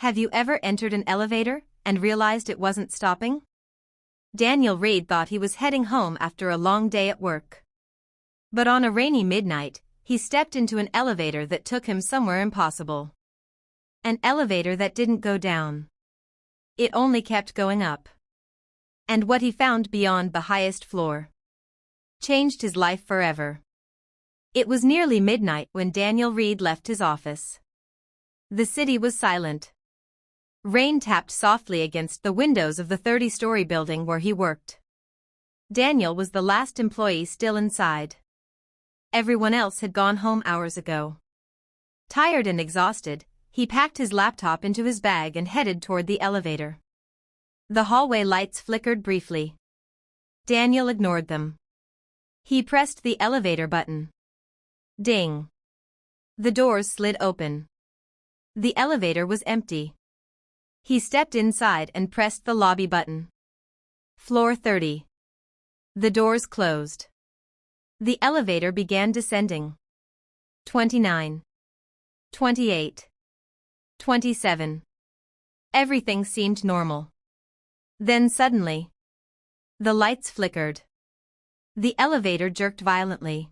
Have you ever entered an elevator and realized it wasn't stopping? Daniel Reed thought he was heading home after a long day at work. But on a rainy midnight, he stepped into an elevator that took him somewhere impossible. An elevator that didn't go down. It only kept going up. And what he found beyond the highest floor changed his life forever. It was nearly midnight when Daniel Reed left his office. The city was silent. Rain tapped softly against the windows of the 30-story building where he worked. Daniel was the last employee still inside. Everyone else had gone home hours ago. Tired and exhausted, he packed his laptop into his bag and headed toward the elevator. The hallway lights flickered briefly. Daniel ignored them. He pressed the elevator button. Ding. The doors slid open. The elevator was empty. He stepped inside and pressed the lobby button. Floor 30. The doors closed. The elevator began descending. 29. 28. 27. Everything seemed normal. Then suddenly, the lights flickered. The elevator jerked violently.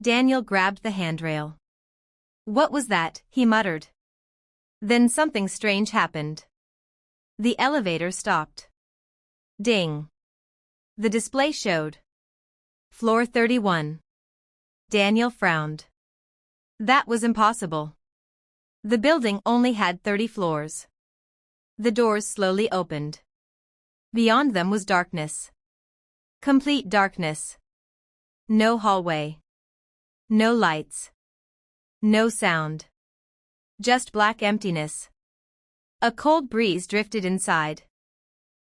Daniel grabbed the handrail. "What was that?" he muttered. Then something strange happened. The elevator stopped. Ding. The display showed Floor 31. Daniel frowned. That was impossible. The building only had 30 floors. The doors slowly opened. Beyond them was darkness. Complete darkness. No hallway. No lights. No sound. Just black emptiness. A cold breeze drifted inside.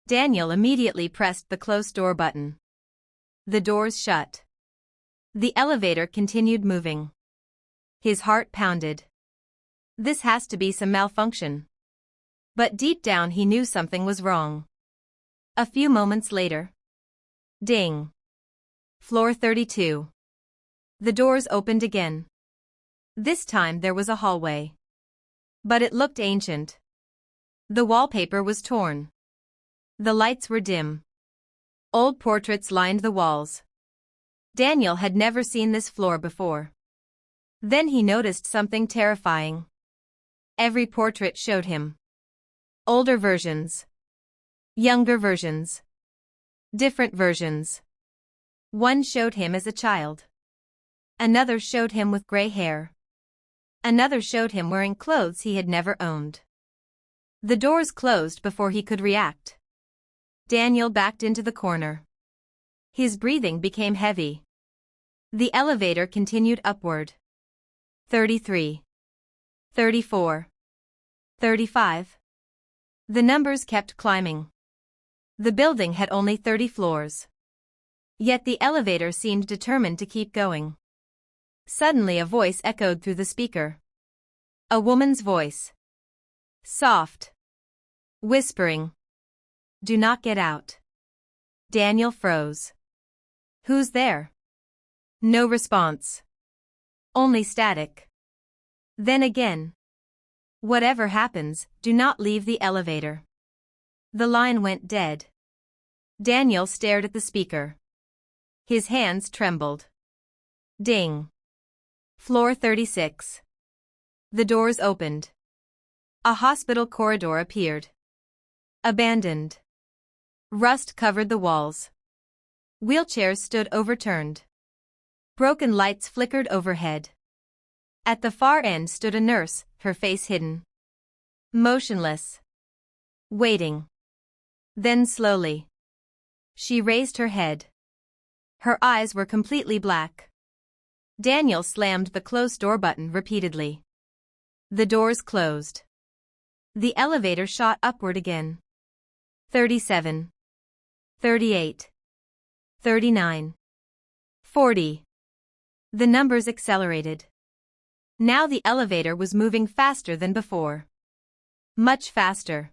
Daniel immediately pressed the close door button. The doors shut. The elevator continued moving. His heart pounded. This has to be some malfunction. But deep down he knew something was wrong. A few moments later. Ding. Floor 32. The doors opened again. This time there was a hallway. But it looked ancient. The wallpaper was torn. The lights were dim. Old portraits lined the walls. Daniel had never seen this floor before. Then he noticed something terrifying. Every portrait showed him older versions, younger versions, different versions. One showed him as a child. Another showed him with gray hair. Another showed him wearing clothes he had never owned. The doors closed before he could react. Daniel backed into the corner. His breathing became heavy. The elevator continued upward. 33. 34. 35. The numbers kept climbing. The building had only 30 floors. Yet the elevator seemed determined to keep going. Suddenly a voice echoed through the speaker. A woman's voice. Soft. Whispering. Do not get out. Daniel froze. Who's there? No response. Only static. Then again. Whatever happens, do not leave the elevator. The line went dead. Daniel stared at the speaker. His hands trembled. Ding. Floor 36. The doors opened. A hospital corridor appeared. Abandoned. Rust covered the walls. Wheelchairs stood overturned. Broken lights flickered overhead. At the far end stood a nurse, her face hidden. Motionless. Waiting. Then slowly. She raised her head. Her eyes were completely black. Daniel slammed the close door button repeatedly. The doors closed. The elevator shot upward again. 37. 38. 39. 40. The numbers accelerated. Now the elevator was moving faster than before. Much faster.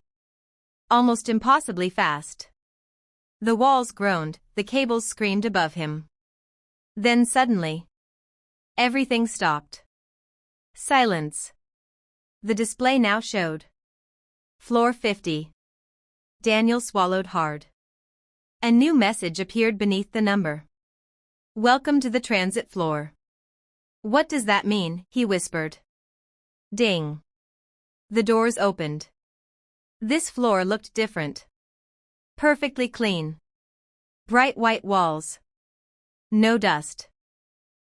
Almost impossibly fast. The walls groaned, the cables screamed above him. Then suddenly, everything stopped. Silence. The display now showed Floor 50. Daniel swallowed hard. A new message appeared beneath the number. Welcome to the transit floor. What does that mean? He whispered. Ding. The doors opened. This floor looked different. Perfectly clean. Bright white walls. No dust.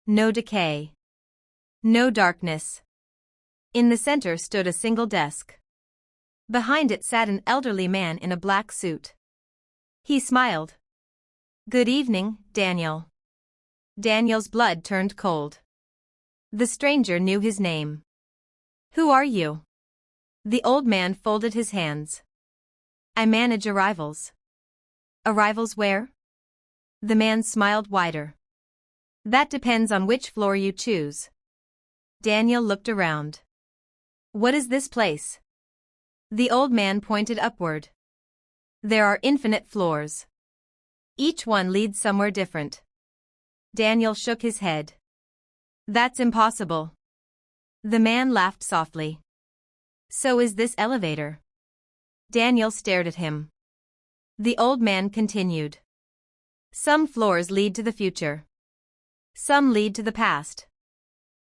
No decay. No darkness. In the center stood a single desk. Behind it sat an elderly man in a black suit. He smiled. Good evening, Daniel. Daniel's blood turned cold. The stranger knew his name. Who are you? The old man folded his hands. I manage arrivals. Arrivals where? The man smiled wider. That depends on which floor you choose. Daniel looked around. What is this place? The old man pointed upward. There are infinite floors. Each one leads somewhere different. Daniel shook his head. That's impossible. The man laughed softly. So is this elevator. Daniel stared at him. The old man continued. Some floors lead to the future. Some lead to the past.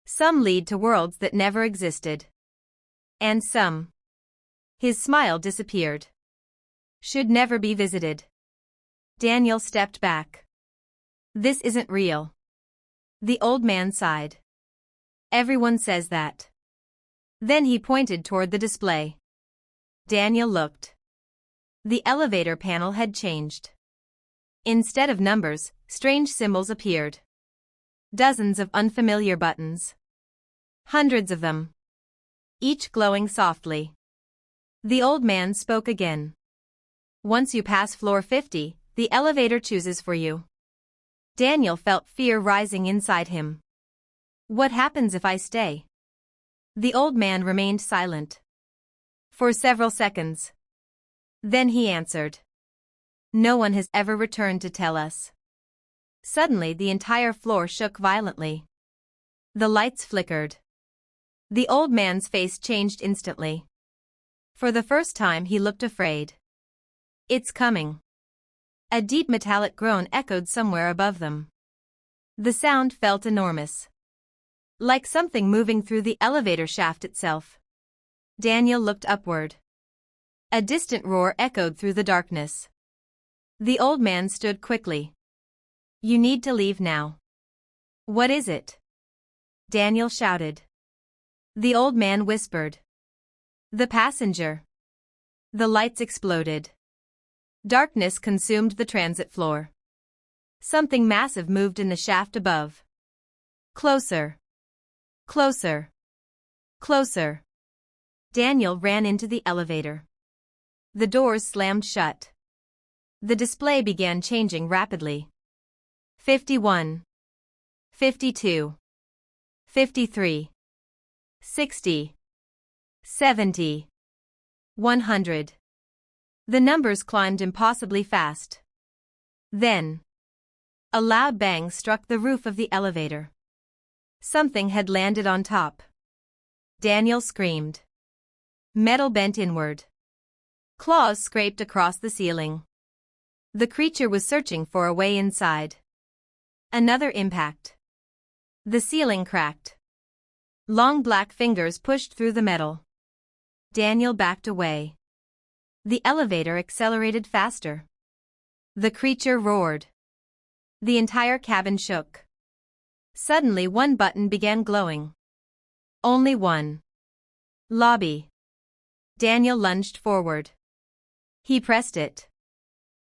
Some lead to worlds that never existed. And some. His smile disappeared. Should never be visited. Daniel stepped back. This isn't real. The old man sighed. Everyone says that. Then he pointed toward the display. Daniel looked. The elevator panel had changed. Instead of numbers, strange symbols appeared. Dozens of unfamiliar buttons. Hundreds of them. Each glowing softly. The old man spoke again. Once you pass floor 50, the elevator chooses for you. Daniel felt fear rising inside him. What happens if I stay? The old man remained silent. For several seconds. Then he answered. No one has ever returned to tell us. Suddenly the entire floor shook violently. The lights flickered. The old man's face changed instantly. For the first time he looked afraid. It's coming. A deep metallic groan echoed somewhere above them. The sound felt enormous. Like something moving through the elevator shaft itself. Daniel looked upward. A distant roar echoed through the darkness. The old man stood quickly. You need to leave now. What is it? Daniel shouted. The old man whispered. The passenger. The lights exploded. Darkness consumed the transit floor. Something massive moved in the shaft above. Closer. Closer. Closer. Daniel ran into the elevator. The doors slammed shut. The display began changing rapidly. 51. 52. 53. 60. 70. 100. The numbers climbed impossibly fast. Then, a loud bang struck the roof of the elevator. Something had landed on top. Daniel screamed. Metal bent inward. Claws scraped across the ceiling. The creature was searching for a way inside. Another impact. The ceiling cracked. Long black fingers pushed through the metal. Daniel backed away. The elevator accelerated faster. The creature roared. The entire cabin shook. Suddenly one button began glowing. Only one. Lobby. Daniel lunged forward. He pressed it.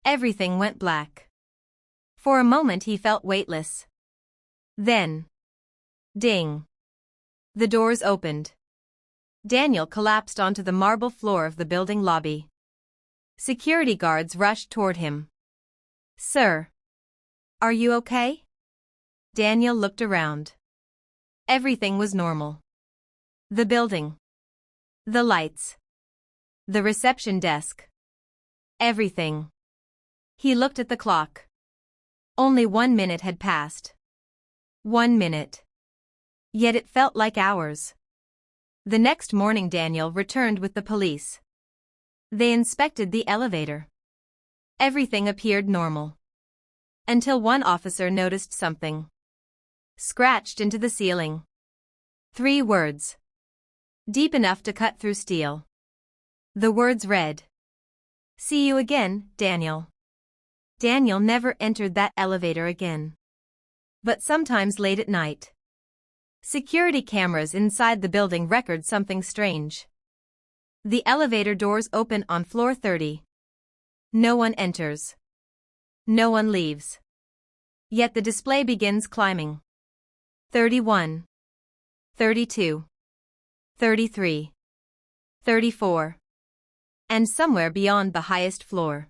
Everything went black. For a moment he felt weightless. Then. Ding. The doors opened. Daniel collapsed onto the marble floor of the building lobby. Security guards rushed toward him. Sir. Are you okay? Daniel looked around. Everything was normal. The building. The lights. The reception desk. Everything. He looked at the clock. Only 1 minute had passed. 1 minute. Yet it felt like hours. The next morning Daniel returned with the police. They inspected the elevator. Everything appeared normal. Until one officer noticed something scratched into the ceiling. 3 words. Deep enough to cut through steel. The words read, "See you again, Daniel." Daniel never entered that elevator again. But sometimes late at night, security cameras inside the building record something strange. The elevator doors open on floor 30. No one enters. No one leaves. Yet the display begins climbing. 31. 32. 33. 34. And somewhere beyond the highest floor,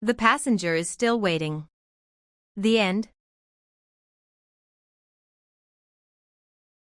the passenger is still waiting. The end.